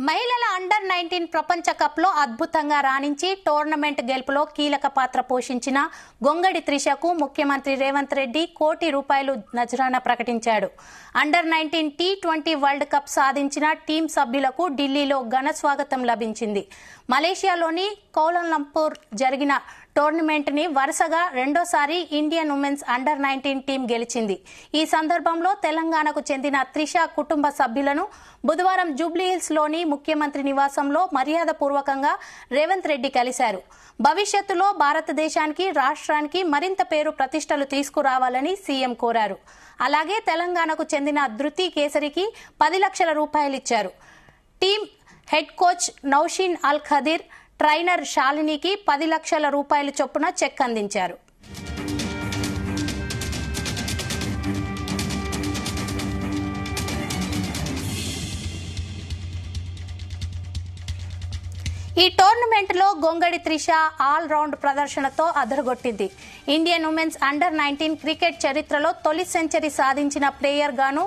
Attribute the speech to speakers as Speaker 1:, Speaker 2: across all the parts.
Speaker 1: మహిళల అండర్ 19 ప్రపంచ కప్ లో అద్భుతంగా రాణించి టోర్నమెంట్ గెలుపులో కీలక పాత్ర పోషించిన గొంగడి త్రిషకు ముఖ్యమంత్రి రేవంత్ రెడ్డి ₹1 నజరానా ప్రకటించాడు. అండర్ 19 T20 వరల్డ్ కప్ సాధించిన టీం సభ్యులకు ఢిల్లీలో ఘన స్వాగతం లభించింది. మలేషియాలోని కౌలాలంపూర్ జరిగిన టోర్నమెంట్ ని వరుసగా రెండోసారి ఇండియన్ ఉమెన్స్ అండర్ 19 టీం గెలిచింది. ఈ సందర్భంలో తెలంగాణకు చెందిన త్రిష కుటుంబ సభ్యులను బుధవారం జూబ్లీహిల్స్ లోని ముఖ్యమంత్రి నివాసంలో మర్యాదపూర్వకంగా రేవంత్ రెడ్డి కలిశారు. భవిష్యత్తులో భారతదేశానికి, రాష్ట్రానికి మరింత పేరు ప్రతిష్టలు తీసుకురావాలని సీఎం కోరారు. అలాగే తెలంగాణకు చెందిన ధృతి కేసరికి ₹10 లక్షలు ఇచ్చారు. టీం హెడ్ కోచ్ నౌషీన్ అల్ ఖదీర్, ట్రైనర్ శాలినికి ₹10 లక్షల చొప్పున చెక్ అందించారు. ఈ టోర్నమెంట్ లో గొంగడి త్రిష ఆల్ రౌండ్ ప్రదర్శనతో అదరగొట్టింది. ఇండియన్ ఉమెన్స్ అండర్ 19 క్రికెట్ చరిత్రలో తొలి సెంచరీ సాధించిన ప్లేయర్ గాను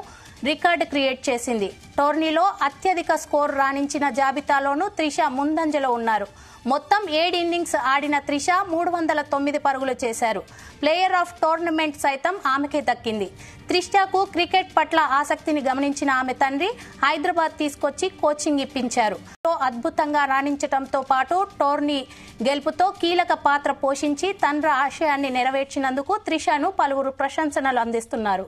Speaker 1: రికార్డు క్రియేట్ చేసింది. టోర్నీలో అత్యధిక స్కోర్ రాణించిన జాబితాలోనూ త్రిష ముందంజలో ఉన్నారు. మొత్తం 7 ఇన్నింగ్స్ ఆడిన త్రిష 309 పరుగులు చేశారు. ప్లేయర్ ఆఫ్ టోర్నమెంట్ సైతం ఆమెకే దక్కింది. త్రిషకు క్రికెట్ పట్ల ఆసక్తిని గమనించిన ఆమె తండ్రి హైదరాబాద్ తీసుకొచ్చి కోచింగ్ ఇప్పించారు. అద్భుతంగా రాణించడంతో పాటు టోర్నీ గెలుపుతో కీలక పాత్ర పోషించి తండ్రి ఆశయాన్ని నెరవేర్చినందుకు త్రిషను పలువురు ప్రశంసలు అందిస్తున్నారు.